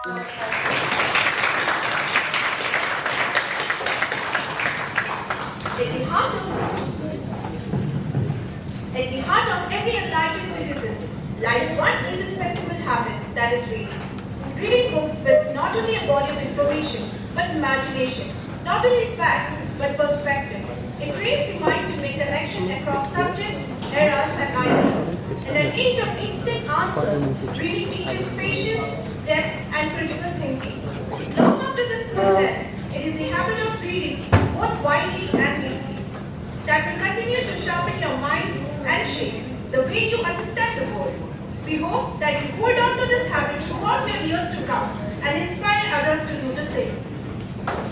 At the heart of every enlightened citizen lies one indispensable habit, that is reading. Reading books builds not only a body of information, but imagination, not only facts, but perspective. It trains the mind to make connections across subjects, eras, and ideas. In an age of instant answers, reading teaches patience, depth, and critical thinking. Long after the school then, it is the habit of reading, both widely and deeply, that will continue to sharpen your minds and shape the way you understand the world. We hope that you hold on to this habit throughout your years to come and inspire others to do the same.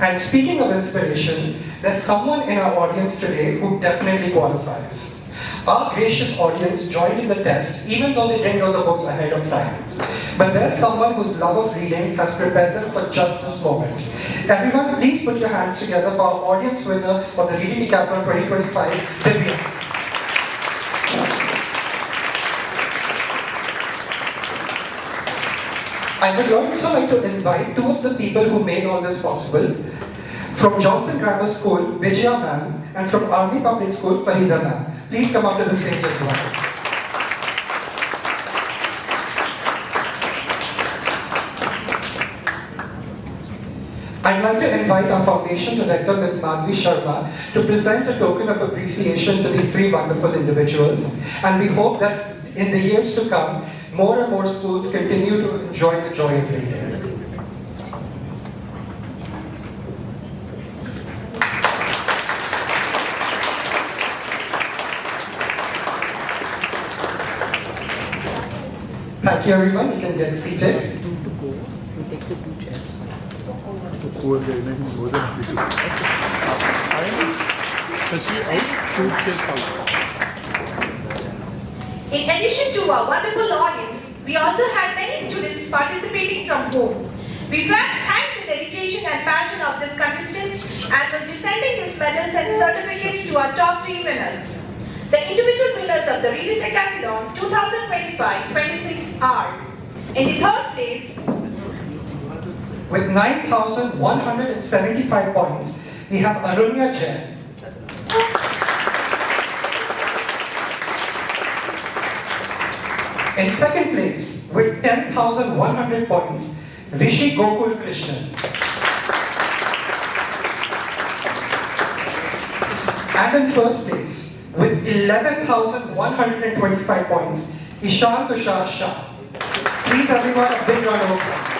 And speaking of inspiration, there's someone in our audience today who definitely qualifies. Our gracious audience joined in the test even though they didn't know the books ahead of time. But there's someone whose love of reading has prepared them for just this moment. Everyone, please put your hands together for our audience winner of the Reading Decathlon 2025, Divya. I would also like to invite two of the people who made all this possible. From Johnson Grammar School, Vijaya ma'am, and from Army Public School, Farida ma'am. Please come up to the stage as well. I'd like to invite our Foundation Director, Ms. Madhvi Sharma, to present a token of appreciation to these three wonderful individuals. And we hope that in the years to come, more and more schools continue to enjoy the joy of reading. Thank you, everyone. You can get seated. In addition to our wonderful audience, we also had many students participating from home. We thank the dedication and passion of these contestants and will be sending these medals and certificates to our top three winners. The individual winners of the Reading Decathlon 2025-26 are: in the third place, with 9,175 points, we have Arunya Jain. In second place, with 10,100 points, Rishi Gokul Krishnan. And in first place, with 11,125 points, Ishan Tushar Shah. Please everyone, a big round of applause.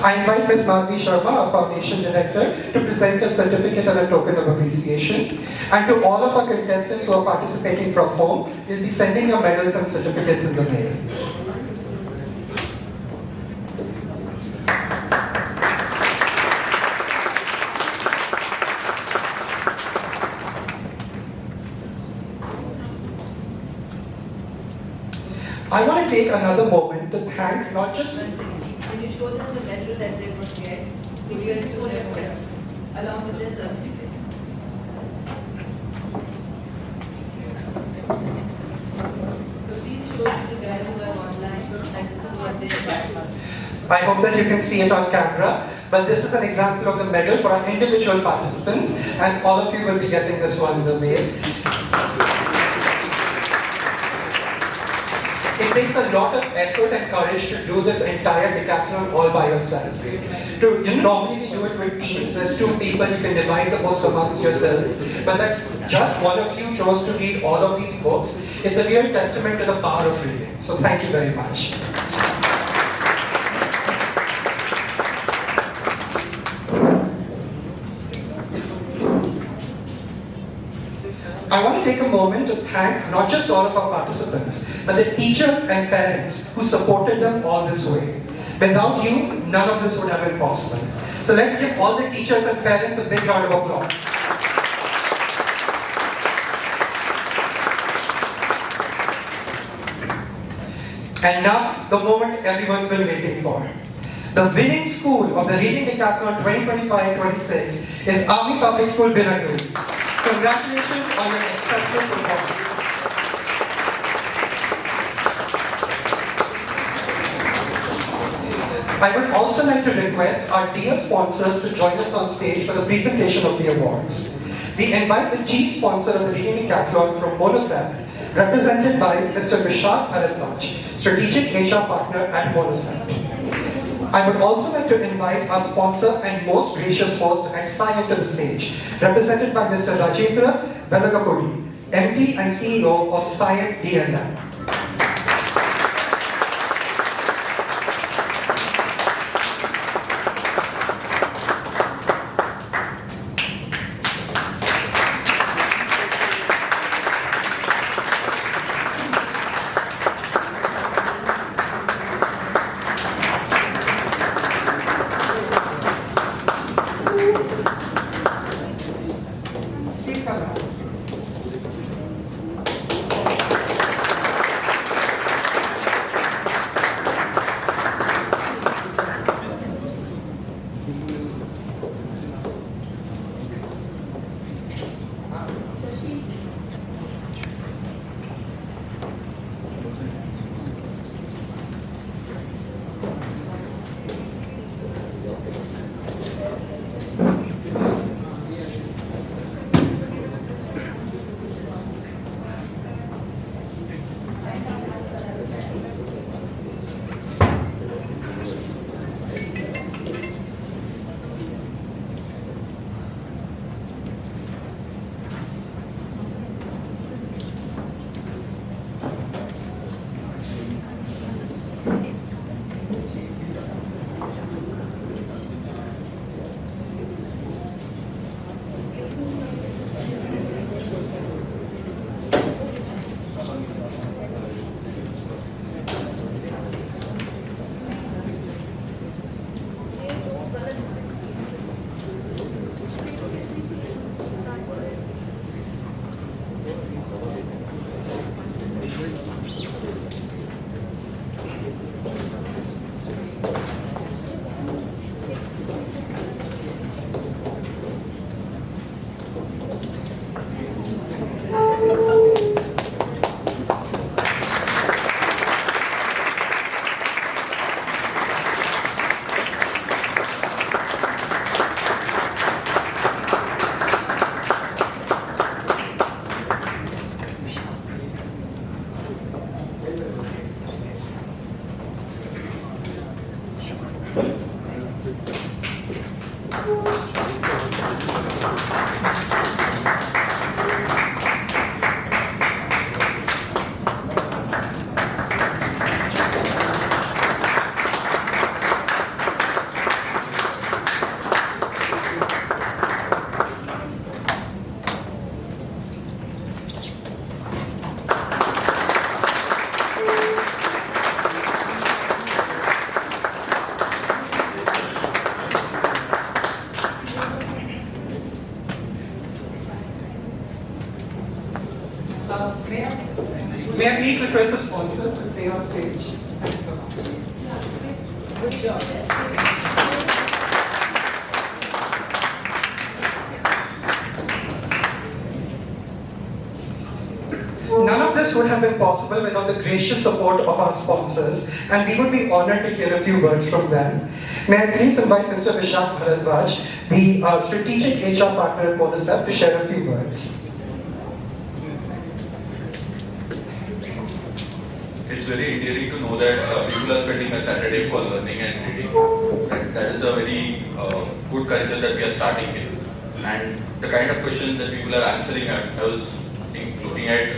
I invite Ms. Madhvi Sharma, our Foundation Director, to present a certificate and a token of appreciation. And to all of our contestants who are participating from home, we'll be sending your medals and certificates in the mail. I want to take another moment to thank not just... Can you show them the medal that they would get prior to their votes, along with their certificates? So please show to the guys who are online, this is what they got. I hope that you can see it on camera, but this is an example of the medal for our individual participants, and all of you will be getting this one in the mail. It takes a lot of effort and courage to do this entire decathlon all by yourself. Normally we do it with teams. There's two people, you can divide the books amongst yourselves. But that just one of you chose to read all of these books, it's a real testament to the power of reading. So thank you very much. I want to take a moment to thank not just all of our participants, but the teachers and parents who supported them all this way. Without you, none of this would have been possible. So let's give all the teachers and parents a big round of applause. And now, the moment everyone's been waiting for. The winning school of the Reading Decathlon 2025-26 is Army Public School, Binaguri. Congratulations on your exceptional performance. I would also like to request our dear sponsors to join us on stage for the presentation of the awards. We invite the chief sponsor of the Reading Decathlon from Monosap, represented by Mr. Vishak Bharadwaj, Strategic HR Partner at Monosap. I would also like to invite our sponsor and most gracious host and Sai to the stage, represented by Mr. Rajendra Velagapudi, MD and CEO of Sai D&M. Please come up. May I please request the sponsors to stay on stage? Thank you so much. Good job. None of this would have been possible without the gracious support of our sponsors, and we would be honored to hear a few words from them. May I please invite Mr. Vishak Bharadwaj, the Strategic HR Partner at Monosap, to share a few words. It's very endearing to know that people are spending a Saturday for learning and reading. That is a very good culture that we are starting here. And the kind of questions that people are answering, I was looking at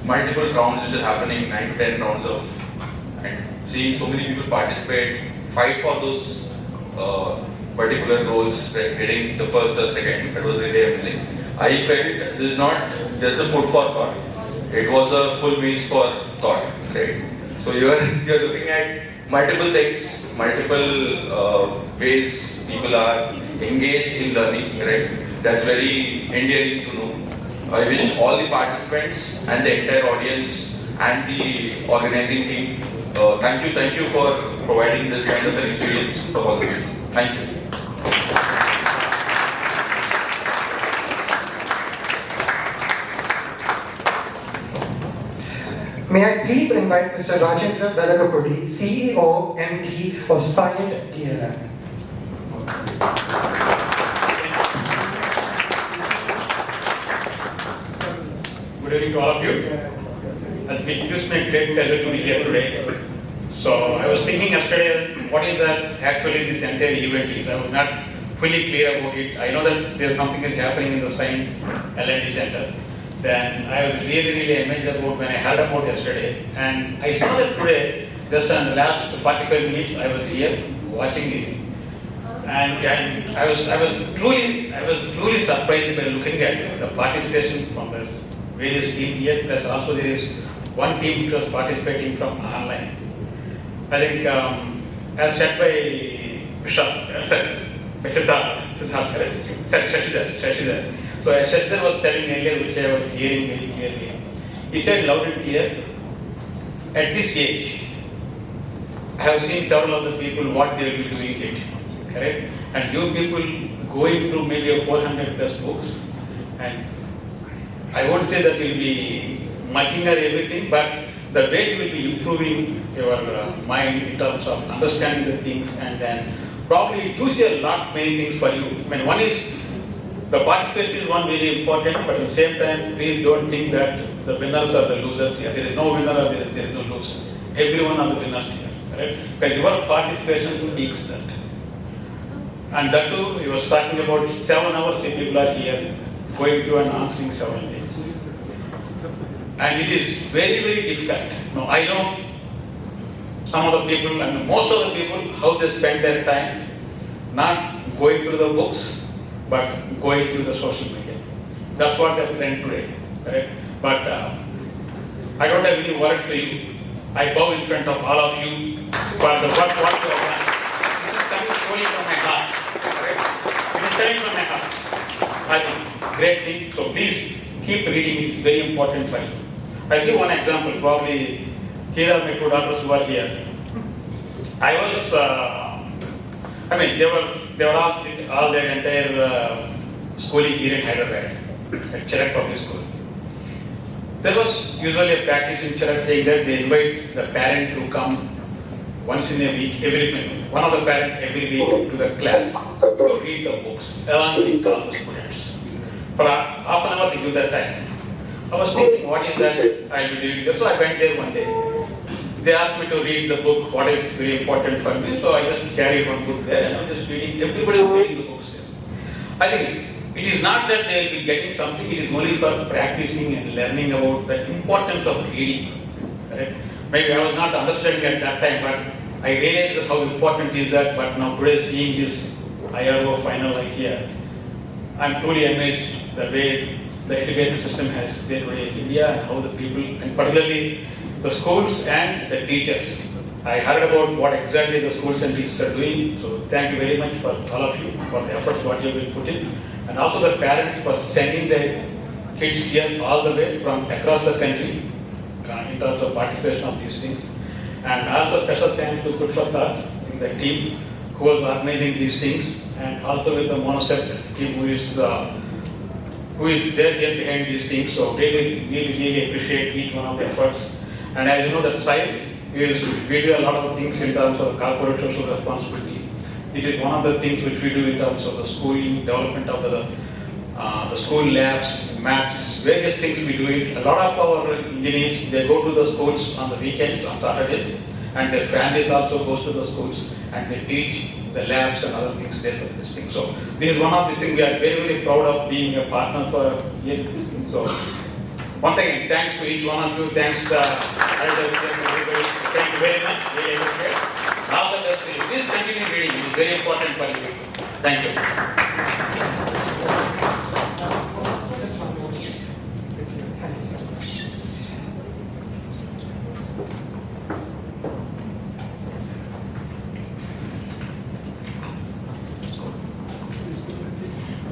multiple rounds which is happening, 9 to 10 rounds of, and seeing so many people participate, fight for those particular roles, getting the first or second. That was really amazing. I felt this is not just a food for thought. It was a full meals for thought, right? So you're looking at multiple things, multiple ways people are engaged in learning, right? That's very endearing to know. I wish all the participants and the entire audience and the organizing team, thank you for providing this kind of an experience for all of you. Thank you. May I please invite Mr. Rajendra Dalagapudi, CEO, MD of Scient DLM. Good evening to all of you. It gives me great pleasure to be here today. So I was thinking yesterday, what is that actually this entire event is? I was not fully clear about it. I know that there's something is happening in the Scient L&D Center. Then I was really amazed about when I heard about yesterday. And I saw that today, just in the last 45 minutes, I was here watching it. And I was truly surprised by looking at the participation from this various teams here. Plus also there is one team which was participating from online. I think as said by Shashidhar. So as Shashidhar was telling earlier, which I was hearing very clearly, he said loud and clear, at this age, I have seen several of the people what they will be doing it, correct? And you people going through maybe 400 plus books, and I won't say that will be mucking or everything, but the way you will be improving your mind in terms of understanding the things, and then probably it gives you a lot many things for you. I mean, one is the participation is one really important, but at the same time, please don't think that the winners are the losers here. There is no winner or there is no loser. Everyone are the winners here, correct? Because your participation speaks that. And that too, he was talking about 7 hours if people are here, going through and answering several things. And it is very difficult. Now, I know some of the people, and most of the people, how they spend their time, not going through the books, but going through the social media. That's what they're trend today, correct? But I don't have any words to you. I bow in front of all of you for the work what you have done. This is coming solely from my heart, correct? It is coming from my heart. I think, great thing. So please keep reading. It's very important for you. I'll give one example. Probably here are my 2 daughters who are here. I was, they were all their entire schooling here in Hyderabad, at Chirag Public School. There was usually a practice in Chirag saying that they invite the parent to come once in a week, one of the parents every week to the class to read the books along with all the students. For half an hour they give that time. I was thinking, what is that I'll be doing there? So I went there one day. They asked me to read the book, what is very important for me. So I just carried one book there and I'm just reading. Everybody is reading the books there. I think it is not that they will be getting something, it is only for practicing and learning about the importance of reading. Correct? Maybe I was not understanding at that time, but I realized how important is that. But now today seeing this IRO final like here, I'm truly amazed the way the education system has there today in India and how the people, and particularly the schools and the teachers. I heard about what exactly the schools and teachers are doing, so thank you very much for all of you for the efforts what you have been putting, and also the parents for sending their kids here all the way from across the country in terms of participation of these things. And also special thanks to Kutfatta, the team who was organizing these things, and also with the Monostep team who is there here behind these things. So really appreciate each one of the efforts. And as you know that Scient is, we do a lot of things in terms of corporate social responsibility. It is one of the things which we do in terms of the schooling, development of the school labs, maths, various things we do it. A lot of our engineers, they go to the schools on the weekends, on Saturdays, and their families also goes to the schools and they teach the labs and other things there for this thing. So this is one of these things we are very proud of being a partner for here this thing. So once again, thanks to each one of you. Thanks to everybody. Thank you very much. Really appreciate it. Now the best. Please continue reading. It is very important for you. Thank you. Just one more. Thank you so much.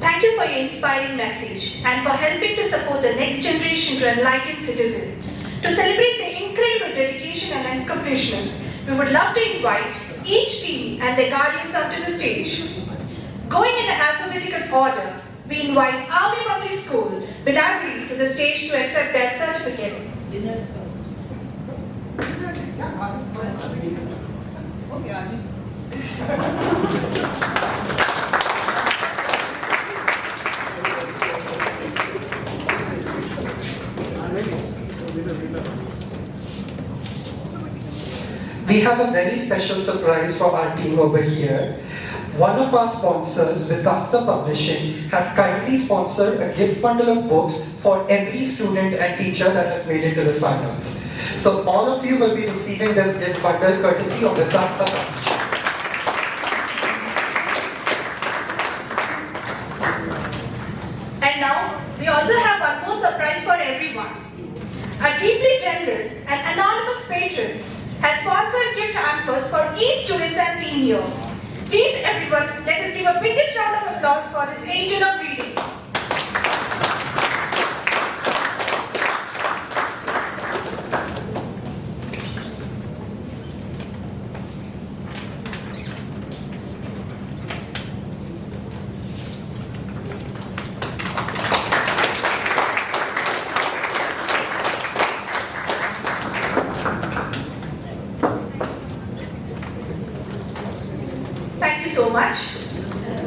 Thank you for your inspiring message and for helping to support the next generation to enlighten citizens. To celebrate their incredible dedication and accomplishments, we would love to invite each team and their guardians onto the stage. Going in alphabetical order, we invite Army Public School, Binagri, to the stage to accept their certificate. Winners first. Okay, Army. We have a very special surprise for our team over here. One of our sponsors, Vitasta Publishing, have kindly sponsored a gift bundle of books for every student and teacher that has made it to the finals. So all of you will be receiving this gift bundle courtesy of Vitasta Publishing. And now, we also have one more surprise for everyone. A deeply generous and anonymous patron has sponsored gift hampers for each student and team here. Please everyone, let us give a biggest round of applause for this angel of reading. Thank you so much.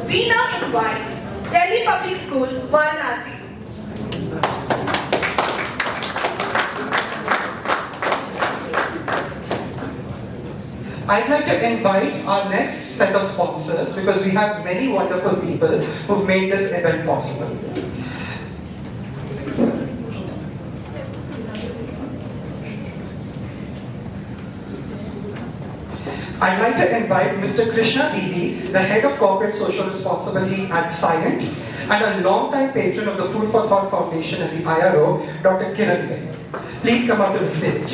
We now invite Delhi Public School, Varanasi. I'd like to invite our next set of sponsors because we have many wonderful people who've made this event possible. I'd like to invite Mr. Krishna Devi, the head of corporate social responsibility at Scient, and a long-time patron of the Food for Thought Foundation and the IRO, Dr. Kiran Bey. Please come up to the stage.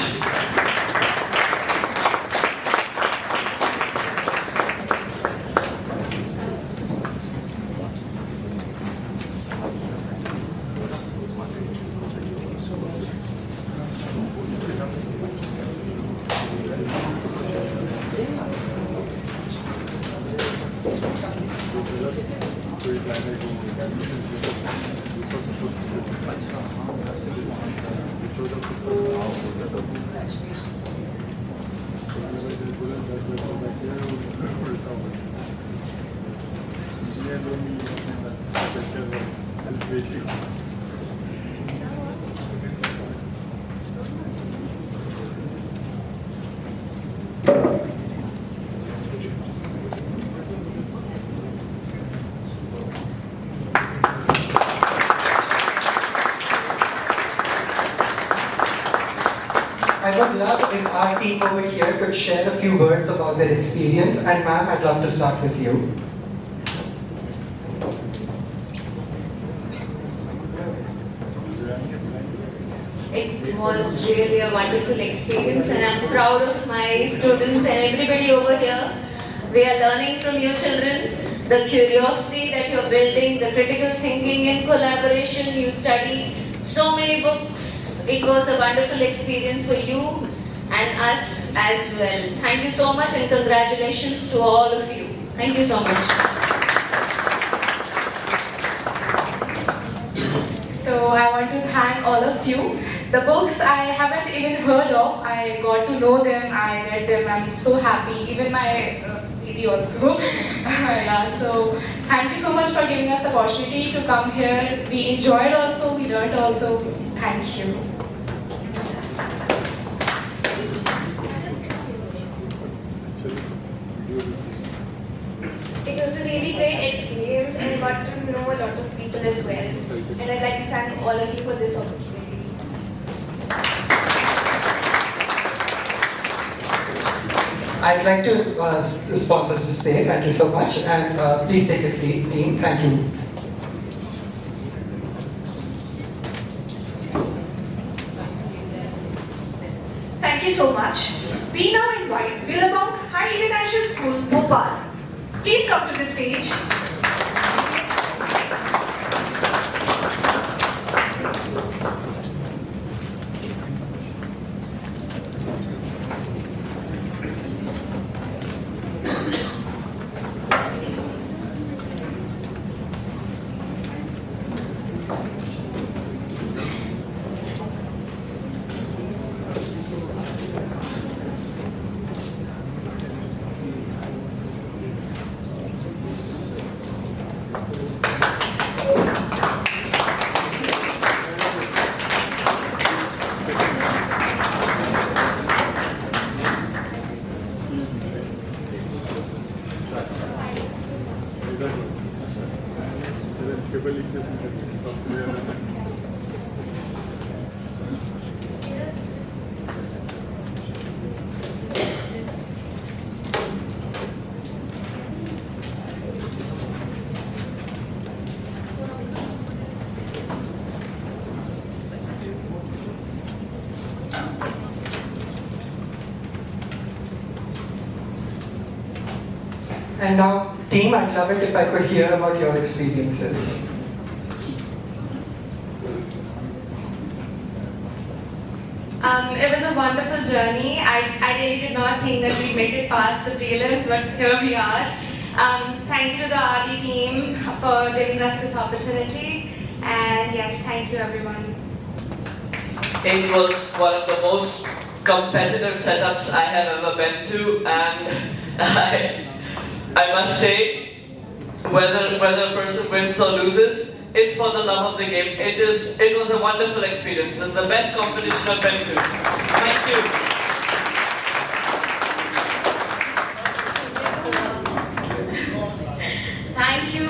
I would love if our team over here could share a few words about their experience. And ma'am, I'd love to start with you. It was really a wonderful experience and I'm proud of my students and everybody over here. We are learning from you children, the curiosity that you're building, the critical thinking and collaboration. You studied so many books. It was a wonderful experience for you and us as well. Thank you so much and congratulations to all of you. Thank you so much. So I want to thank all of you. The books I haven't even heard of, I got to know them, I read them, I'm so happy, even my PD also. Yeah, so thank you so much for giving us the opportunity to come here. We enjoyed also, we learned also. Thank you. It was a really great experience and I got to know a lot of people as well. And I'd like to thank all of you for this opportunity. I'd like to sponsors to stay. Thank you so much. And please take a seat, team. Thank you. Thank you so much. We now invite Billabong High International School, Bhopal. Please come to the stage. And now, team, I'd love it if I could hear about your experiences. It was a wonderful journey. I really did not think that we'd make it past the prelims, but here we are. Thank you to the RD team for giving us this opportunity. And yes, thank you everyone. It was one of the most competitive setups I have ever been to, and I must say, whether a person wins or loses, it's for the love of the game. It was a wonderful experience. This is the best competition I've been to. Thank you. Thank you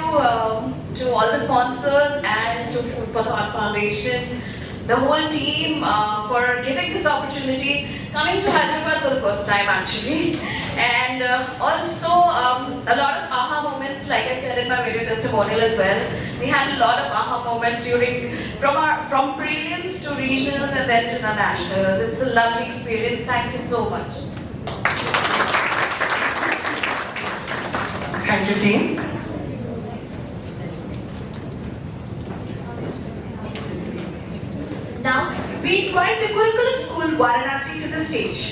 to all the sponsors and to Food for Thought Foundation, the whole team for giving this opportunity, coming to Hyderabad for the first time actually, and also a lot of aha moments, like I said in my video testimonial as well. We had a lot of aha moments from prelims to regionals and then to the nationals. It's a lovely experience. Thank you so much. Thank you, team. Now, we invite the Curriculum School Varanasi to the stage.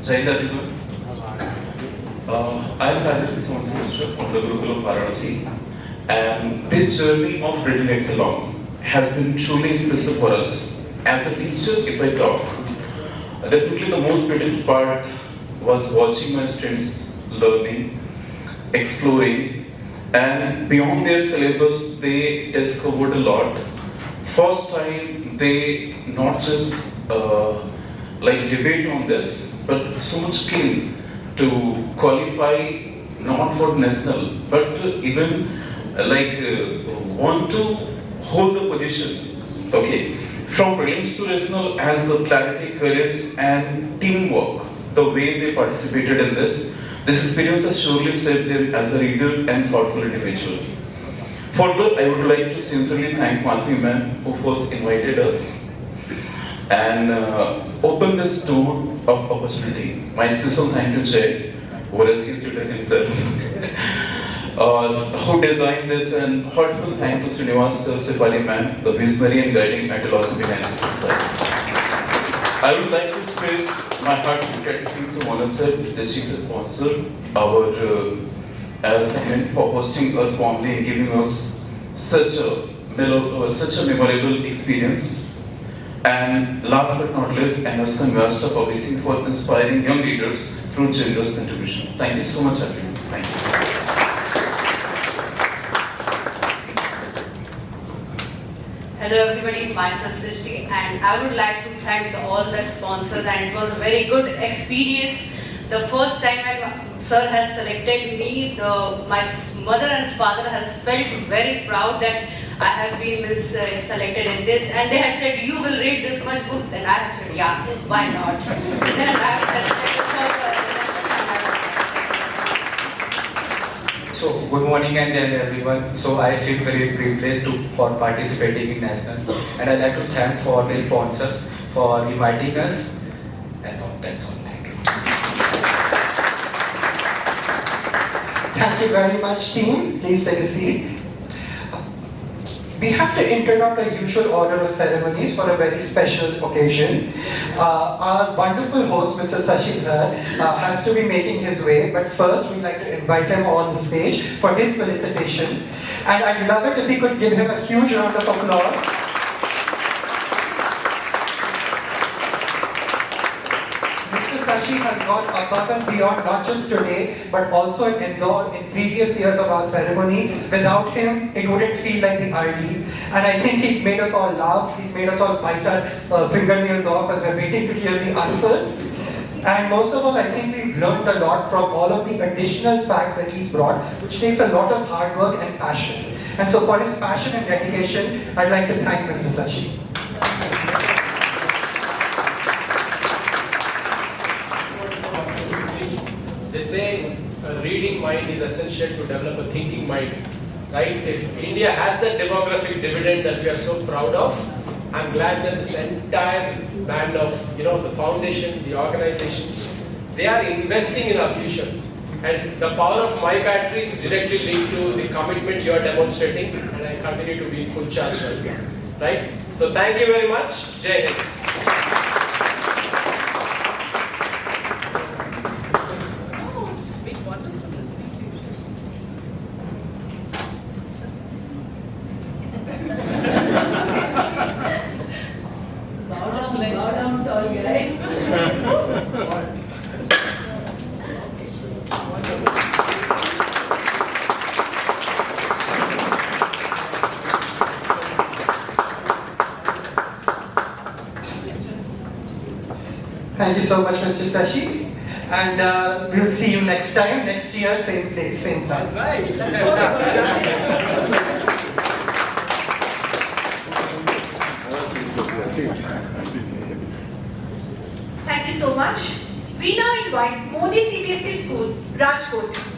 Jai Hind everyone. I am Rajesh from the Gurukul of Varanasi, and this journey of reading Decathlon has been truly special for us. As a teacher, if I talk, definitely the most beautiful part was watching my students learning, exploring, and beyond their syllabus, they discovered a lot. First time, they not just debate on this, but so much keen to qualify not for national, but even want to hold the position. Okay, from prelims to national, as the clarity, courage, and teamwork, the way they participated in this experience has surely shaped them as a reader and thoughtful individual. Further, I would like to sincerely thank Malvi ma'am who first invited us and opened this door of opportunity. My special thank to Jay, Varanasi student himself, who designed this, and heartfelt thank to Srinivas Sipali ma'am, the visionary and guiding philosophy behind this society. I would like to express my heartfelt gratitude to Monasep, the chief sponsor, our segment, for hosting us warmly and giving us such a memorable experience. And last but not least, MS Convasta Publishing for inspiring young readers through generous contribution. Thank you so much, everyone. Thank you. Hello everybody, myself Srishti, and I would like to thank all the sponsors, and it was a very good experience. The first time when sir has selected me, my mother and father has felt very proud that I have been selected in this, and they have said, you will read this much book, and I have said, yeah, why not? Then I have selected for the So, good morning and Jai everyone. So, I feel very privileged for participating in Nationals, and I'd like to thank for the sponsors for inviting us. And that's all. Thank you. Thank you very much, team. Please take a seat. We have to interrupt the usual order of ceremonies for a very special occasion. Our wonderful host, Mr. Sashidhar, has to be making his way, but first we'd like to invite him on the stage for his felicitation. And I'd love it if we could give him a huge round of applause. Mr. Sashi has gone above and beyond, not just today, but also in Indore in previous years of our ceremony. Without him, it wouldn't feel like the RD. And I think he's made us all laugh, he's made us all bite our fingernails off as we're waiting to hear the answers. And most of all, I think we've learned a lot from all of the additional facts that he's brought, which takes a lot of hard work and passion. And so for his passion and dedication, I'd like to thank Mr. Sashi. They say a reading mind is essential to develop a thinking mind, right? If India has that demographic dividend that we are so proud of, I'm glad that this entire band of, the foundation, the organizations, they are investing in our future. And the power of my battery is directly linked to the commitment you are demonstrating, and I continue to be in full charge right now, right? So thank you very much. Jai Hind. Bow down, tall guy. Thank you so much, Mr. Sashi. And we'll see you next time, next year, same place, same time. Right. Thank you so much. We now invite Modi CBSE School, Rajkot.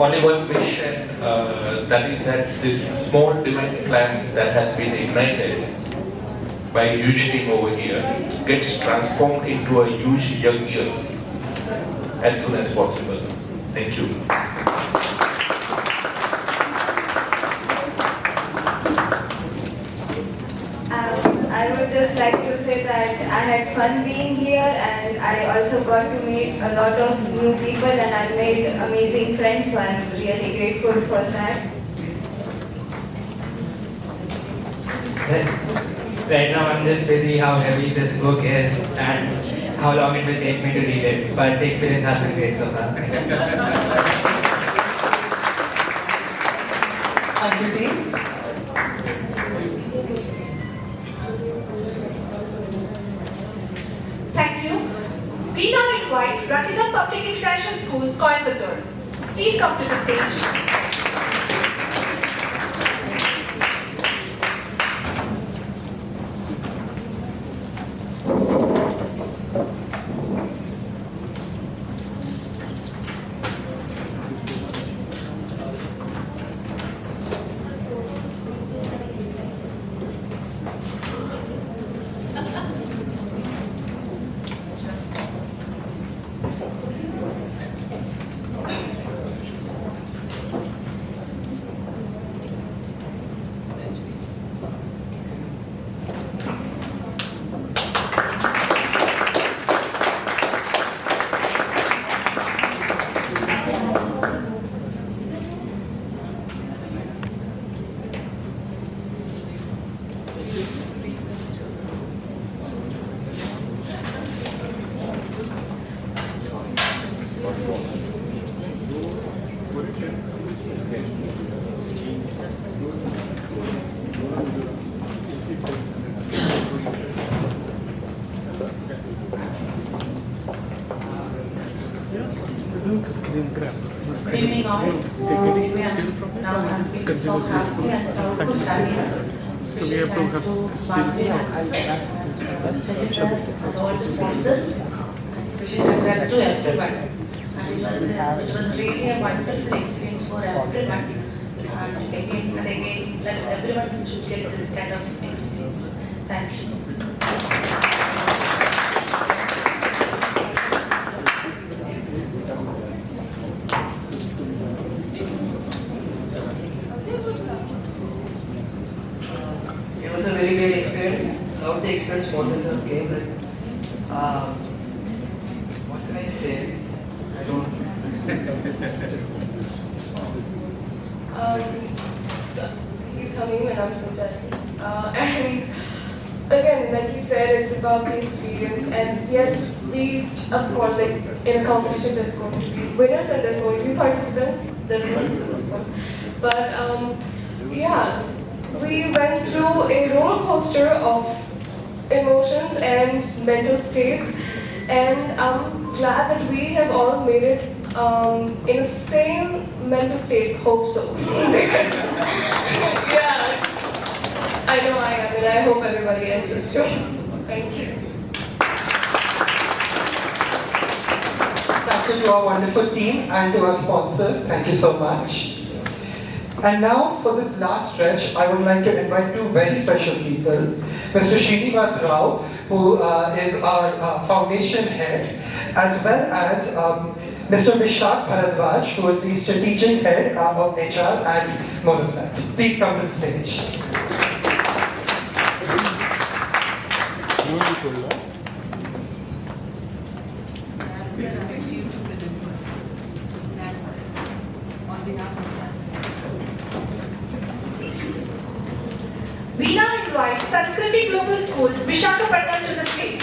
Only one wish, and that is that this small divine flame that has been ignited by a huge team over here gets transformed into a huge young year as soon as possible. Thank you. I would just like to say that I had fun being here, and I also got to meet a lot of new people, and I made amazing friends, so I'm really grateful for that. right now I'm just busy how heavy this book is and how long it will take me to read it. But the experience has been great so far. Thank you, team. Thank you. We now invite Ratinam Public International School, Coimbatore. Please come to the stage. Good evening all. We are now happy, so happy and proud to study here. Especially thanks to Bharti and Sachin and all the sponsors. Especially congrats to everyone. And it was really a wonderful experience for everyone. And again, let everyone should get this kind of experience. Thank you. It was a very great experience. Loved the experience more than the game. What can I say? I don't. He's coming and I'm so jealous. And again, like he said, it's about the experience. And yes, of course, like in a competition, there's going to be winners and there's going to be participants. There's participants, of course. But yeah, we went through a roller coaster of emotions and mental states, and I'm glad that we have all made it in the same mental state. Hope so. Yeah, I know I am, and I hope everybody else is too. Thank you. Thank you to our wonderful team and to our sponsors. Thank you so much. And now, for this last stretch, I would like to invite two very special people. Mr. Srinivas Rao, who is our foundation head, as well as Mr. Vishak Bharadwaj, who is the strategic head of HR at Monosat. Please come to the stage. We now invite Sanskriti Global School, Visakhapatnam to the stage.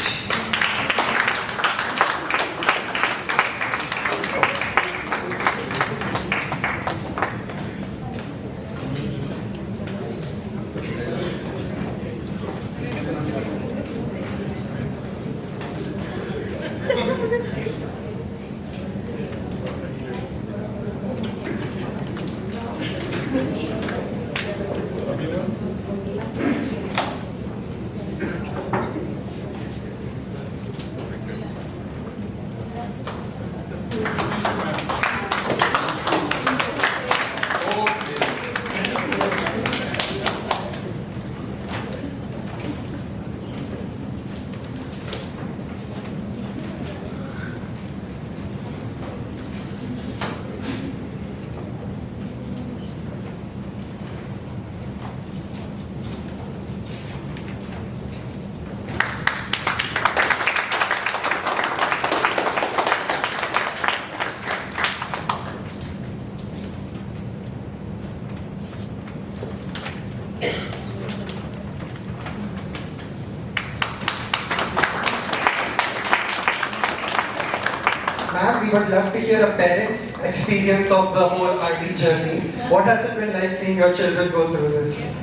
we would love to hear a parent's experience of the whole RD journey. What has it been like seeing your children go through this?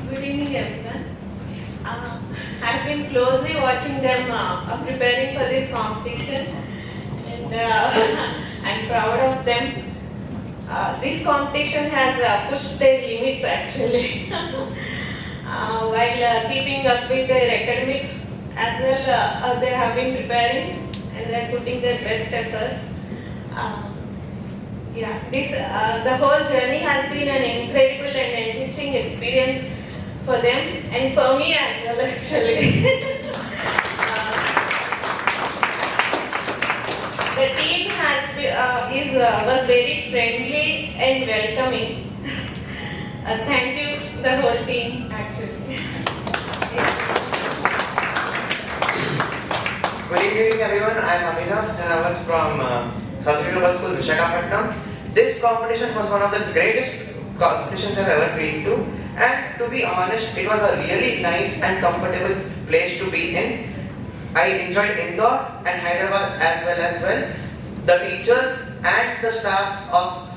Good evening, everyone. I've been closely watching them preparing for this competition, and I'm proud of them. This competition has pushed their limits actually, while keeping up with their academics as well. They have been preparing and they're putting their best efforts. The whole journey has been an incredible and enriching experience for them and for me as well actually. The team was very friendly and welcoming. Thank you, the whole team actually. Good evening everyone, I am Aminav and I was from Southern Global School, Visakhapatnam. This competition was one of the greatest competitions I've ever been to, and to be honest, it was a really nice and comfortable place to be in. I enjoyed Indore and Hyderabad as well. The teachers and the staff of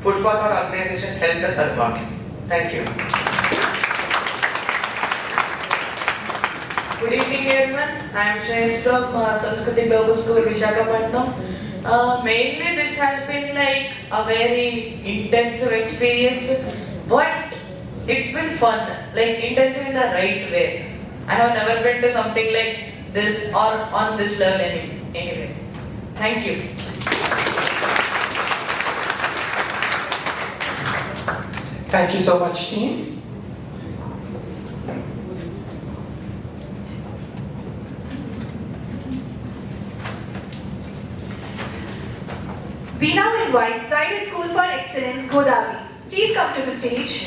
Food for Thought organization helped us a lot. Thank you. Good evening everyone, I am Shreya from Sanskriti Global School, Visakhapatnam. Mainly this has been like a very intensive experience, but it's been fun, like intensive in the right way. I have never been to something like this or on this level anyway. Thank you. Thank you so much, team. We now invite Zydus School for Excellence, Godavari. Please come to the stage.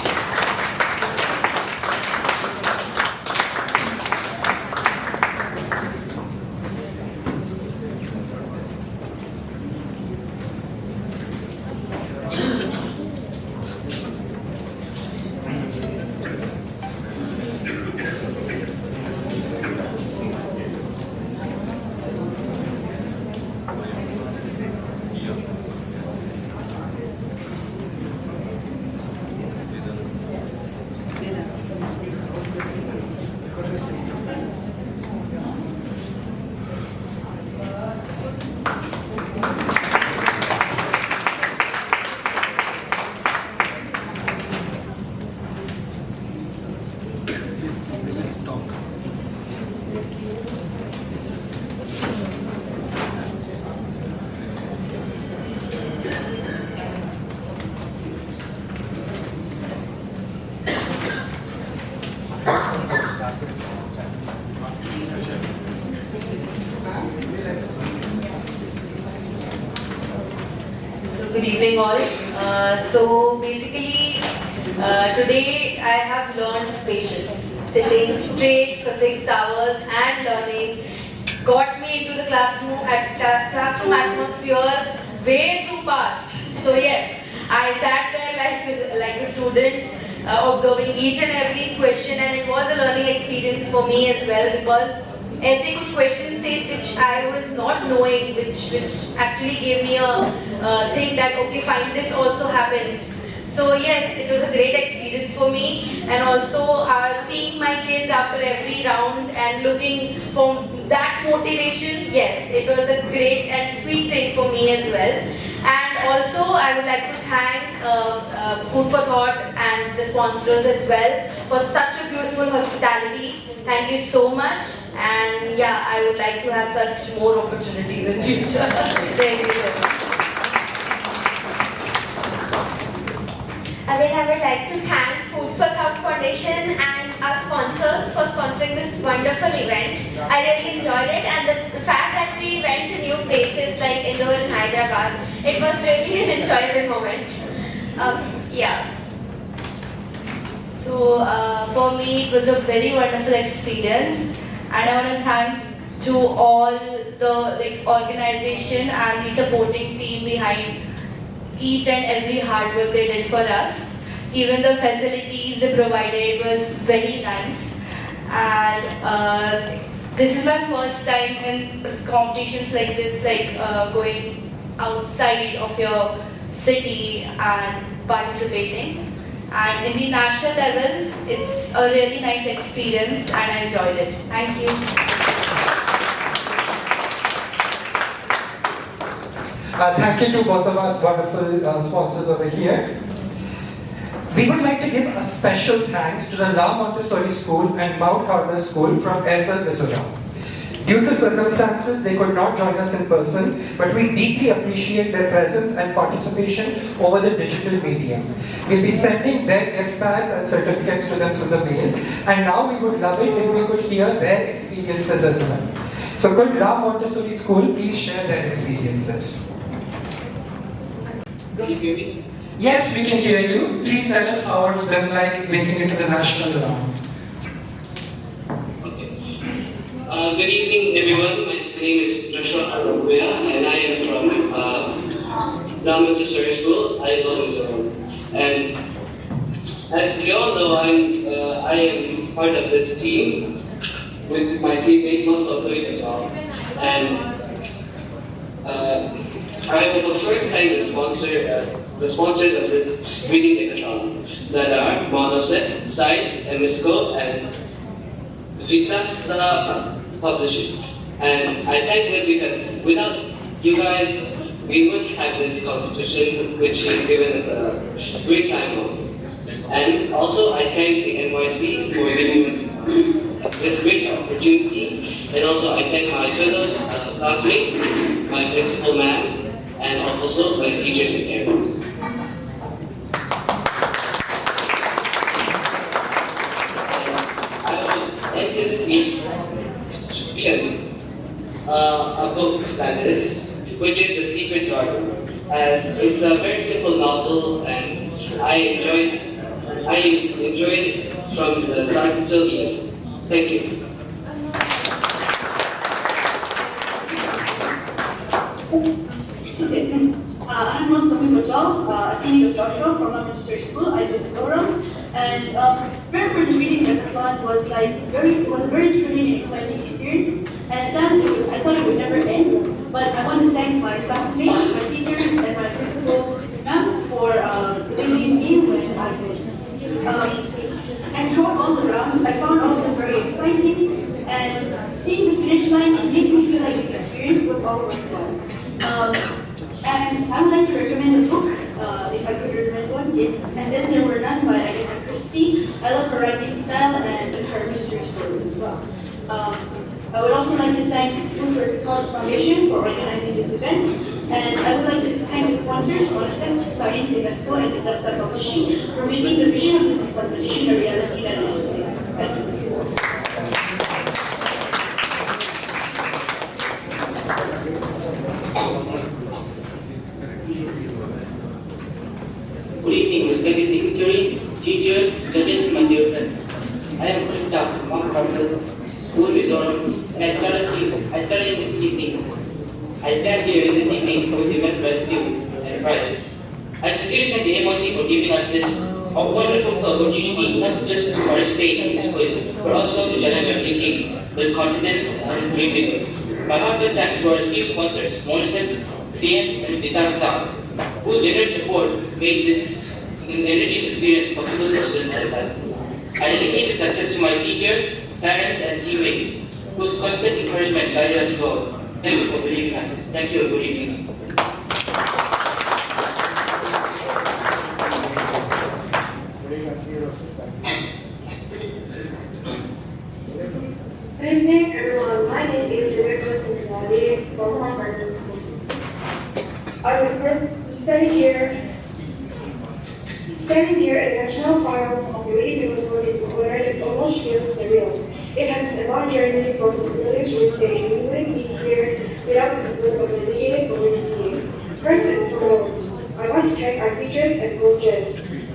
Good evening all. So basically today I have learned patience. Sitting straight for 6 hours and learning got me into the classroom atmosphere way too fast. So yes, I sat there like a student observing each and every question, and it was a learning experience for me as well, because ऐसे कुछ questions थे which I was not knowing, which actually gave me a thing that okay fine, this also happens. So yes, it was a great experience for me, and also seeing my kids after every round and looking for that motivation, yes, it was a great and sweet thing for me as well. And also I would like to thank Food for Thought and the sponsors as well for such a beautiful hospitality. Thank you so much, and yeah, I would like to have such more opportunities in future. Thank you so much. Again, I would like to thank Food for Thought Foundation and our sponsors for sponsoring this wonderful event. I really enjoyed it, and the fact that we went to new places like Indore and Hyderabad, it was really an enjoyable moment. Yeah. So for me it was a very wonderful experience, and I want to thank to all the organization and the supporting team behind each and every hard work they did for us. Even the facilities they provided was very nice, and This is my first time in competitions like this, like going outside of your city and participating. And in the national level, it's a really nice experience and I enjoyed it. Thank you. Thank you to both of us wonderful sponsors over here. We would like to give a special thanks to the La Montessori School and Mount Carmel School from Elsa, Mizoram. Due to circumstances, they could not join us in person, but we deeply appreciate their presence and participation over the digital medium. We'll be sending their gift bags and certificates to them through the mail, and now we would love it if we could hear their experiences as well. So could La Montessori School please share their experiences? Can you hear me? Yes, we can hear you. Please tell us how it's been like making it to the national round. Good evening, everyone. My name is Joshua Arabuya, and I am from La Montessori School, Aizo, Mizoram. And as you all know, I am part of this team with my teammate, most of it as well. And I will first thank the sponsors of this reading decathlon that are Monoset, Site, MSCO, and Vitasta Publishing. And I thank them because without you guys, we wouldn't have this competition, which has given us a great time on. And also, I thank the NYC for giving us this great opportunity. And also, I thank my fellow classmates, my principal ma'am, and also my teachers and parents. And this introduction, a book that is, which is The Secret Garden, as it's a very simple novel, and I enjoyed it from the start until the end. Thank you. Okay. I'm Monsami Rajal, a teammate of Joshua from La Montessori School, Aizo Mizoram. And preparing for this reading decathlon was a very thrilling and exciting experience. And at times I thought it would never end. But I want to thank my classmates, my teachers, and my principal ma'am for believing in me when I went. And throughout all the rounds, I found all of them very exciting. And seeing the finish line, it makes me feel like this experience was all worthwhile. And I would like to recommend a book, if I could recommend one. It's And Then There Were None by Agatha Christie. I love her writing style and her mystery stories as well. I would also like to thank Food for College Foundation for organizing this event. And I would like to thank the sponsors, Monoset, Science, Invesco, and Vitasta Publishing for making the vision of this competition a reality that it is today. Thank you. Good evening, respected dignitaries, teachers, judges, and my dear friends. I am Krista from Mount Carmel School, Mizoram, and I started this evening. I stand here in this evening with immense gratitude and pride. I sincerely thank the MOC for giving us this wonderful opportunity, not just to participate in this quiz, but also to challenge our thinking with confidence and dream bigger. My heartfelt thanks to our esteemed sponsors, Monoset, CM, and Vitasta, whose generous support made this enriching experience possible for students like us. I dedicate this success to my teachers, parents, and teammates, whose constant encouragement guided us throughout. Thank you for believing us. Thank you and good evening. Good evening, everyone. My name is Rebecca Sinjali from Harvard School. I will first standing here at the National Finals of the Reading Decathlon is an honor that almost feels surreal. It has been a long journey from the village to this day, and we wouldn't be here without the support of the dedicated community. First and foremost, I want to thank our teachers and coaches.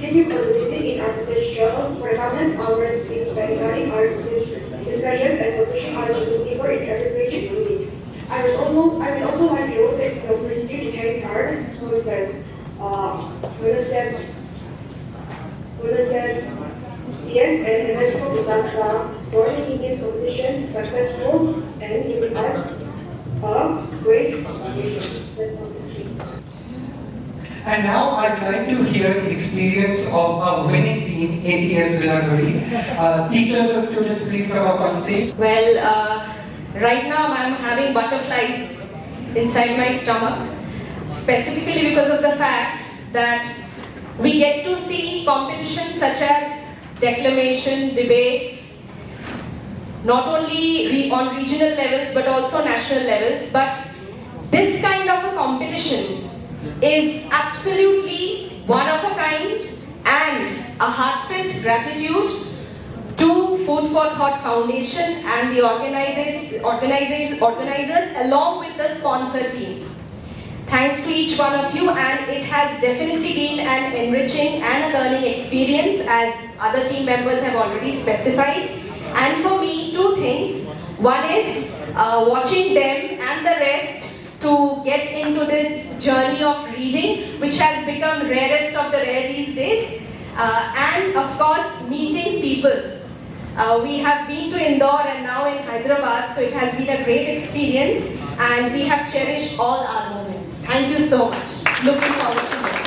Thank you for believing in our potential, for countless hours spent guiding our discussions and for pushing us to do deeper in every page in the week. I would also like to take the opportunity to thank our sponsors, Monoset, CF and UNESCO Disaster for making this competition successful and giving us a great occasion. And now I'd like to hear the experience of our winning team, APS Vinaguri. Teachers and students, please come up on stage. Well, right now I'm having butterflies inside my stomach, specifically because of the fact that we get to see competitions such as declamation, debates, not only on regional levels but also national levels. But this kind of a competition is absolutely one of a kind, and a heartfelt gratitude to Food for Thought Foundation and the organizers along with the sponsor team. Thanks to each one of you, and it has definitely been an enriching and a learning experience, as other team members have already specified. And for me, two things. One is watching them and the rest to get into this journey of reading, which has become rarest of the rare these days. And of course, meeting people. We have been to Indore and now in Hyderabad, so it has been a great experience, and we have cherished all our moments. Thank you so much. Looking forward to that.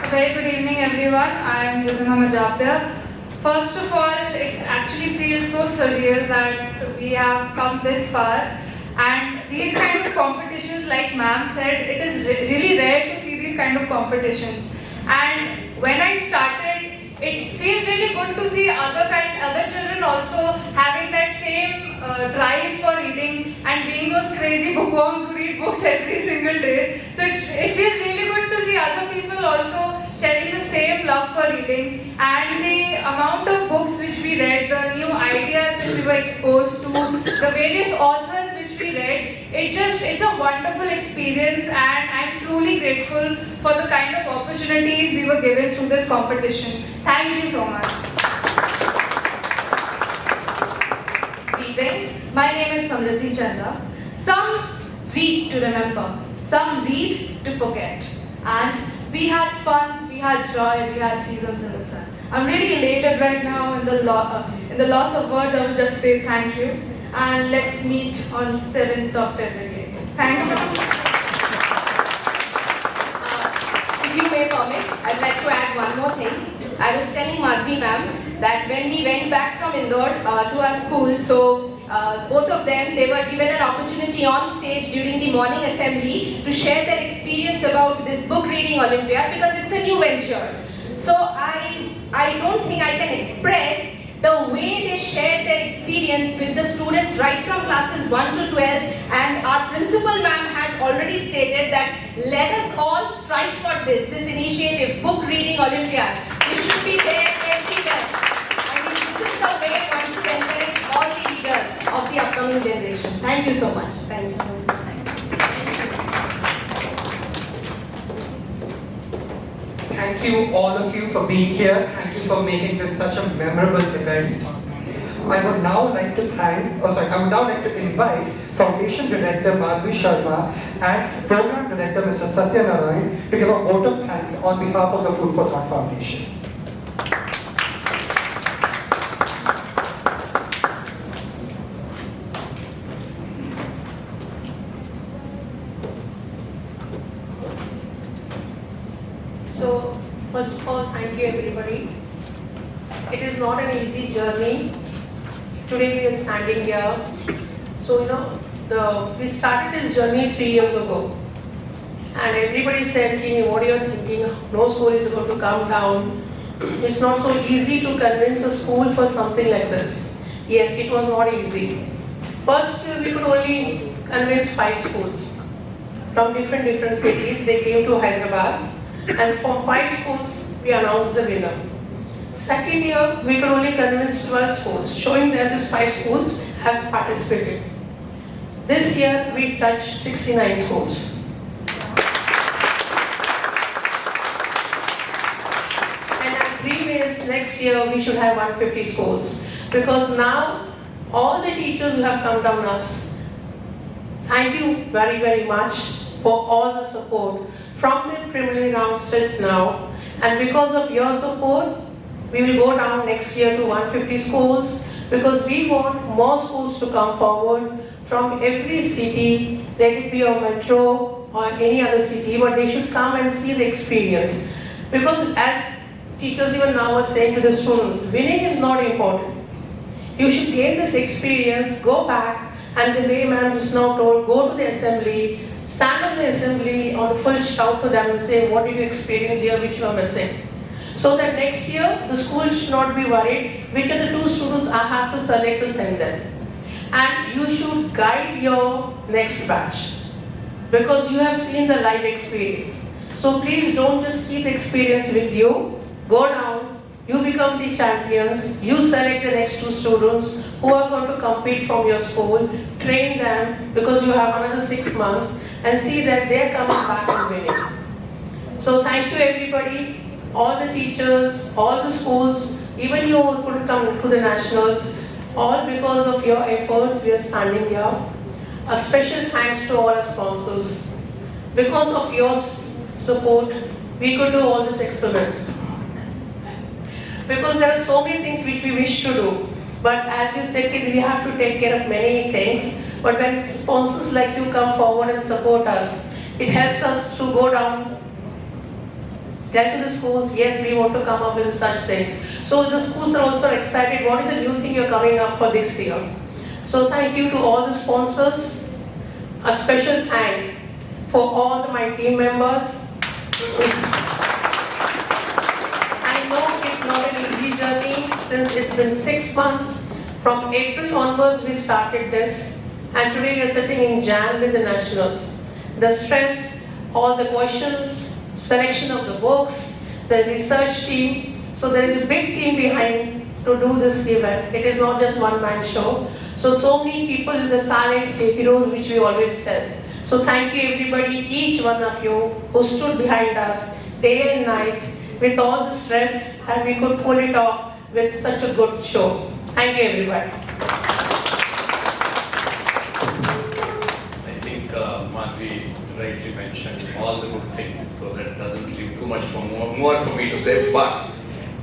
A very good evening, everyone. I am Yudhima Majapya. First of all, it actually feels so surreal that we have come this far. And these kind of competitions, like ma'am said, it is really rare to see these kind of competitions. And when I started, it feels really good to see other children also having that same drive for reading and being those crazy bookworms who read books every single day. So it feels really good to see other people also sharing the same love for reading, and the amount of books which we read, the new ideas which we were exposed to, the various authors which we read, it's a wonderful experience, and I'm truly grateful for the kind of opportunities we were given through this competition. Thank you so much. Greetings. My name is Samriddhi Chanda. Some read to remember, some read to forget. And we had fun, we had joy, we had seasons in the sun. I'm really elated right now in the loss of words. I will just say thank you. And let's meet on 7th of February. Thank you. If you may permit, I'd like to add one more thing. I was telling Madhvi ma'am that when we went back from Indore to our school, so both of them, they were given an opportunity on stage during the morning assembly to share their experience about this book reading Olympiad, because it's a new venture. So I don't think I can express the way they shared their experience with the students right from classes 1 to 12, and our principal ma'am has already stated that let us all strive for this initiative, Book Reading Olympiad. It should be there everywhere. I mean, this is the way one should encourage all the leaders of the upcoming generation. Thank you so much. Thank you. Thank you, all of you, for being here. Thank you for making this such a memorable event. I would now like to invite Foundation Director Madhvi Sharma and Program Director Mr. Satya Narayan to give a vote of thanks on behalf of the Food for Thought Foundation. So, first of all, thank you everybody. It is not an easy journey. Today we are standing here. So, we started this journey 3 years ago. And everybody said, Kini, what are you thinking? No school is going to come down. It's not so easy to convince a school for something like this. Yes, it was not easy. First, we could only convince 5 schools from different cities. They came to Hyderabad. And from 5 schools, we announced the winner. Second year, we could only convince 12 schools, showing that these 5 schools have participated. This year, we touched 69 schools. And our dream is next year, we should have 150 schools. Because now, all the teachers who have come down us, thank you very, very much for all the support from the preliminary rounds till now. And because of your support, we will go down next year to 150 schools, because we want more schools to come forward from every city, let it be a metro or any other city, but they should come and see the experience. Because as teachers even now are saying to the students, winning is not important. You should gain this experience, go back, and the way ma'am just now told, go to the assembly, stand on the assembly on the full shout to them and say, what did you experience here which you are missing? So that next year, the school should not be worried, which are the 2 students I have to select to send them. And you should guide your next batch, because you have seen the life experience. So please don't just keep the experience with you, go down, you become the champions, you select the next 2 students who are going to compete from your school, train them, because you have another 6 months, and see that they are coming back and winning. So thank you everybody, all the teachers, all the schools, even you who couldn't come to the nationals, all because of your efforts we are standing here. A special thanks to all our sponsors. Because of your support, we could do all these experiments. Because there are so many things which we wish to do, but as you said, we have to take care of many things. But when sponsors like you come forward and support us, it helps us to go down, tell to the schools, yes, we want to come up with such things. So the schools are also excited, what is the new thing you're coming up for this year? So thank you to all the sponsors. A special thank for all my team members. I know it's not an easy journey since it's been 6 months. From April onwards we started this, and today we are sitting in Jan with the nationals. The stress, all the questions, selection of the books, the research team. So there is a big team behind to do this event. It is not just one-man show. So many people, the silent heroes which we always tell. So thank you everybody, each one of you who stood behind us day and night with all the stress, and we could pull it off with such a good show. Thank you everybody. I think Madhvi rightly mentioned all the good things, so that doesn't leave too much more for me to say. But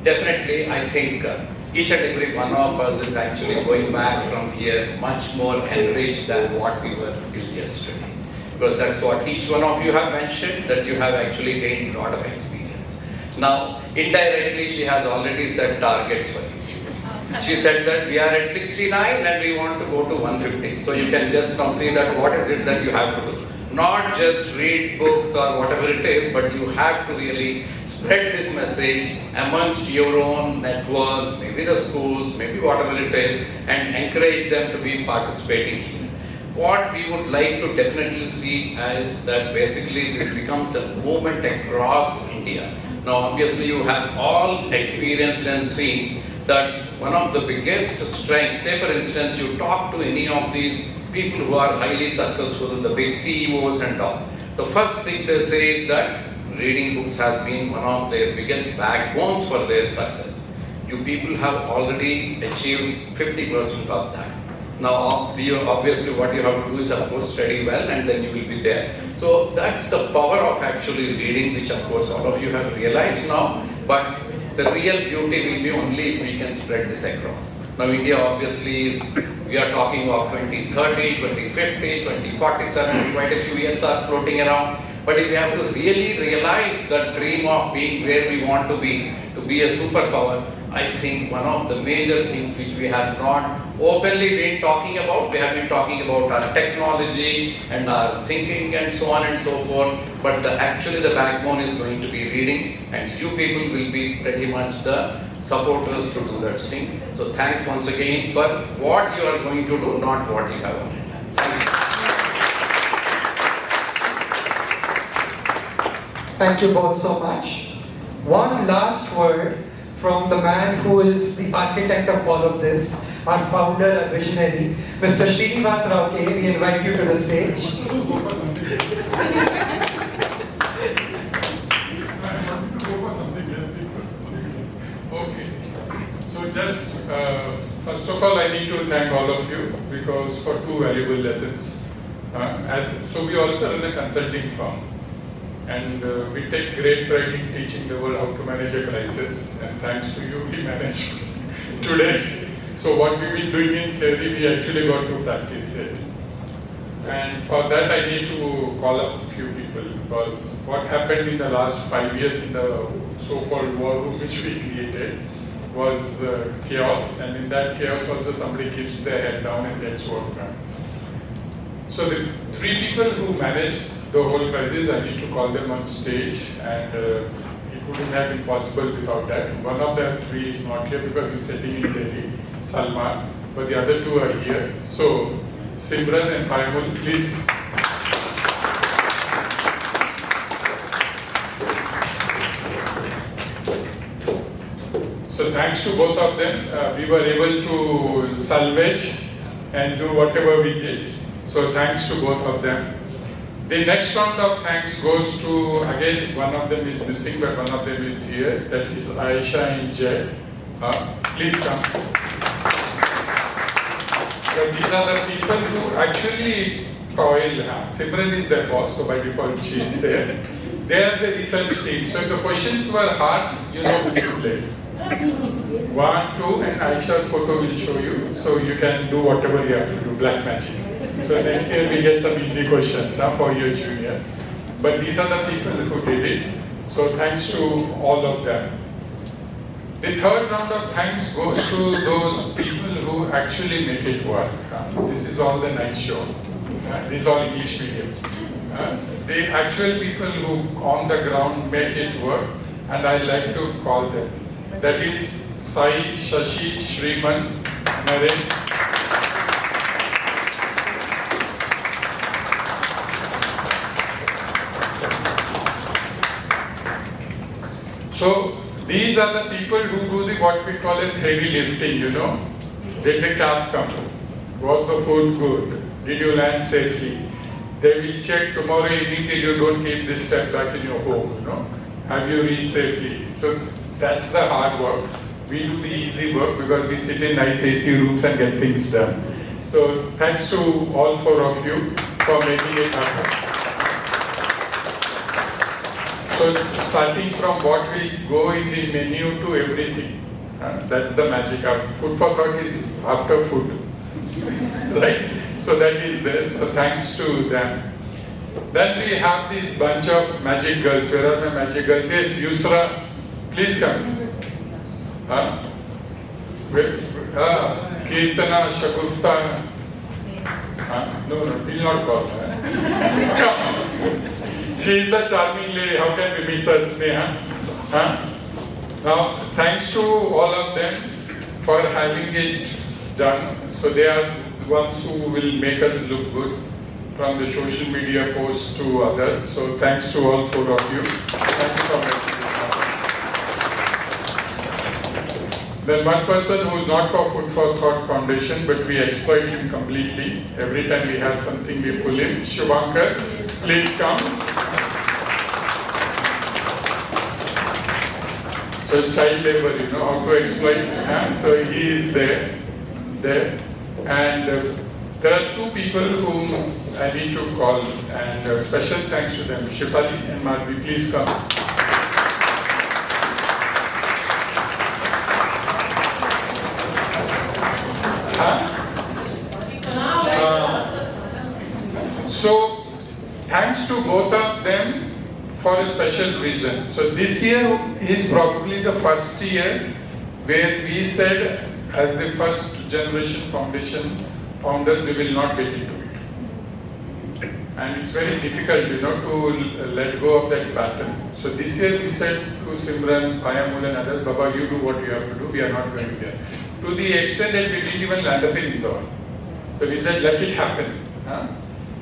definitely, I think each and every one of us is actually going back from here much more enriched than what we were till yesterday. Because that's what each one of you have mentioned, that you have actually gained a lot of experience. Now, indirectly, she has already set targets for you. She said that we are at 69 and we want to go to 150. So you can just now see that what is it that you have to do. Not just read books or whatever it is, but you have to really spread this message amongst your own network, maybe the schools, maybe whatever it is, and encourage them to be participating here. What we would like to definitely see is that basically this becomes a movement across India. Now obviously you have all experienced and seen that one of the biggest strengths, say for instance you talk to any of these people who are highly successful, the big CEOs and all, the first thing they say is that reading books has been one of their biggest backbones for their success. You people have already achieved 50% of that. Now obviously what you have to do is of course study well and then you will be there. So that's the power of actually reading, which of course all of you have realized now, but the real beauty will be only if we can spread this across. Now India obviously is, we are talking of 2030, 2050, 2047, quite a few years are floating around. But if we have to really realize the dream of being where we want to be a superpower, I think one of the major things which we have not openly been talking about, we have been talking about our technology and our thinking and so on and so forth, but actually the backbone is going to be reading, and you people will be pretty much the supporters to do that thing. So thanks once again for what you are going to do, not what you have already done. Thank you both so much. One last word from the man who is the architect of all of this, our founder and visionary, Mr. Srinivas Rao K. We invite you to the stage. Okay. So just, first of all, I need to thank all of you because for two valuable lessons. So we also run a consulting firm. And we take great pride in teaching the world how to manage a crisis. And thanks to you, we managed today. So what we've been doing in theory, we actually got to practice it. And for that, I need to call up a few people, because what happened in the last 5 years in the so-called war room which we created was chaos, and in that chaos also somebody keeps their head down and gets work done. So the 3 people who managed the whole crisis, I need to call them on stage, and it wouldn't have been possible without that. One of the 3 is not here because he's sitting in Delhi, Salman, but the other 2 are here. So Simran and Paimul, please. So thanks to both of them, we were able to salvage and do whatever we did. So thanks to both of them. The next round of thanks goes to, again, one of them is missing, but one of them is here. That is Aisha and Jay. Please come. So these are the people who actually toil. Simran is their boss, so by default she is there. They are the research team. So if the questions were hard, you know who to play. 1, 2, and Aisha's photo will show you. So you can do whatever you have to do, black magic. So next year we get some easy questions for your juniors. But these are the people who did it. So thanks to all of them. The third round of thanks goes to those people who actually make it work. This is all the nice show. This is all English medium. The actual people who on the ground make it work, and I like to call them. That is Sai, Shashi, Shriman, Naren. So these are the people who do the what we call as heavy lifting, you know. Did the cab come? Was the food good? Did you land safely? They will check tomorrow evening till you don't keep this step back in your home, you know. Have you reached safely? So that's the hard work. We do the easy work because we sit in nice AC rooms and get things done. So thanks to all 4 of you for making it happen. So starting from what will go in the menu to everything, that's the magic. Food for thought is after food, right? So that is there. So thanks to them. Then we have this bunch of magic girls. Where are my magic girls? Yes, Yusra, please come. Kirtana, Shagufta. No, will not call her. Come. She is the charming lady. How can we miss her, Sneha? Now, thanks to all of them for having it done. So they are the ones who will make us look good, from the social media posts to others. So thanks to all 4 of you. Thank you for making it. Then one person who is not for Food for Thought Foundation, but we exploit him completely. Every time we have something, we pull him. Shubhankar, please come. So child labor, you know how to exploit. So he is there. And there are 2 people whom I need to call, and special thanks to them. Shifali and Madhvi, please come. So thanks to both of them for a special reason. So this year is probably the first year where we said, as the first generation foundation founders, we will not get into it. And it's very difficult, you know, to let go of that pattern. So this year we said to Simran, Payamul and others, Baba, you do what you have to do, we are not going there. To the extent that we didn't even land up in Indore. So we said, let it happen.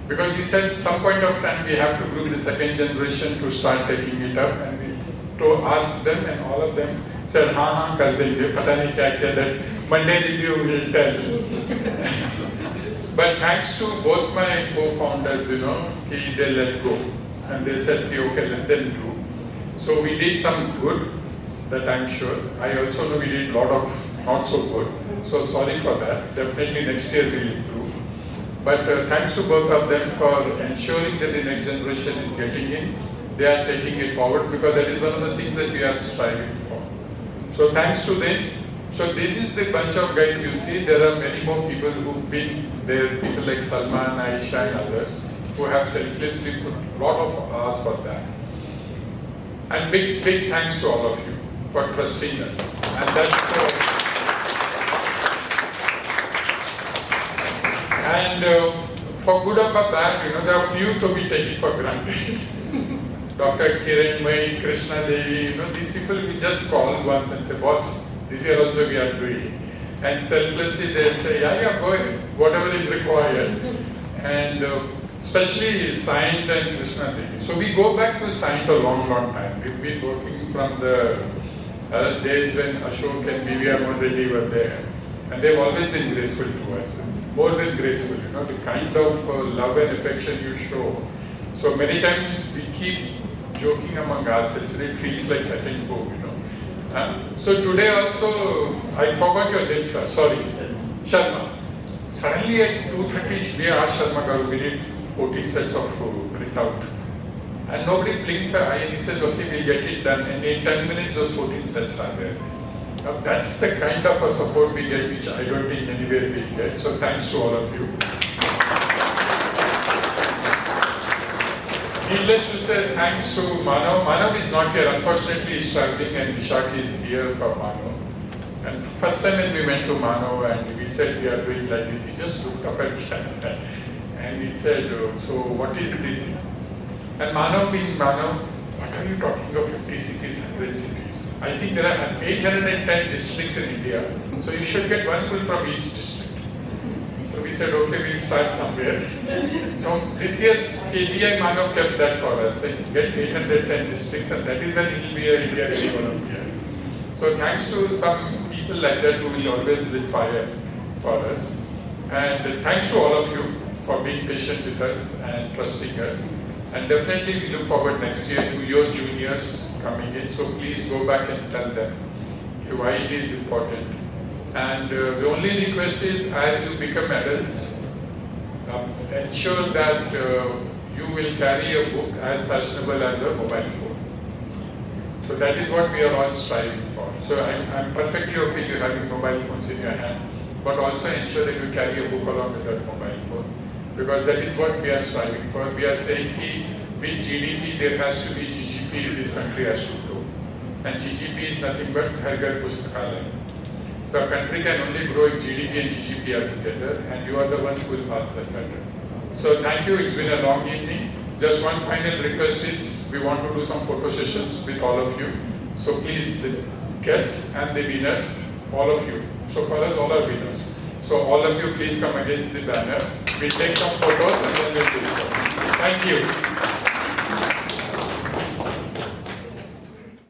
Because we said at some point of time we have to group the second generation to start taking it up, and we asked them, and all of them said, kar denge, pata nahi kya kiya, that Monday review will tell. But thanks to both my co-founders, you know, they let go. And they said, okay, let them do. So we did some good, that I'm sure. I also know we did a lot of not so good. So sorry for that. Definitely next year we'll improve. But thanks to both of them for ensuring that the next generation is getting in. they are taking it forward, because that is one of the things that we are striving for. So thanks to them. So this is the bunch of guys you see. There are many more people who've been there, people like Salman, Aisha and others, who have selflessly put a lot of hours for that. And big thanks to all of you for trusting us. And that's for good or for bad, there are few to be taken for granted. Dr. Kiran Mai, Krishna Devi, these people we just call once and say, boss, this year also we are doing. And selflessly they'll say, yeah, go ahead, whatever is required. And especially Saint and Krishna Devi. So we go back to Saint a long time. We've been working from the days when Ashok and B.V.R. Reddy were there. And they've always been graceful to us. More than graceful, the kind of love and affection you show. So many times we keep joking among ourselves, and it feels like setting home, So today also, I forgot your name, sir, sorry, Sharma. Suddenly at 2:30, we asked Sharma Garu, we need 14 sets of printout. And nobody blinks her eye and he says, okay, we'll get it done. And in 10 minutes, those 14 sets are there. Now that's the kind of a support we get, which I don't think anywhere we get. So thanks to all of you. Needless to say, thanks to Manav. Manav is not here. Unfortunately, he's traveling and Vishak is here for Manav. And first time when we went to Manav and we said we are doing like this, he just looked up at me and he said, so what is this? And Manav being Manav, what are you talking of 50 cities, 100 cities? I think there are 810 districts in India, so you should get one school from each district. So we said, okay, we'll start somewhere. So this year's KPI Manav kept that for us, and get 810 districts, and that is when it will be a India Ready Olympiad. So thanks to some people like that who will always lit fire for us. And thanks to all of you for being patient with us and trusting us. And definitely we look forward next year to your juniors coming in. So please go back and tell them why it is important. And the only request is, as you become adults, ensure that you will carry a book as fashionable as a mobile phone. So that is what we are all striving for. So I'm perfectly okay you having mobile phones in your hand, but also ensure that you carry a book along with that mobile phone. Because that is what we are striving for. We are saying that with GDP there has to be GGP, this country has to grow. And GGP is nothing but Ghar Ghar Pustakalaya. So a country can only grow if GDP and GGP are together, and you are the ones who will pass that better. So thank you, it's been a long evening. Just one final request is, we want to do some photo sessions with all of you. So please, the guests and the winners, all of you. So for us, all are winners. So all of you, please come against the banner. We'll take some photos and then we'll discuss. Thank you.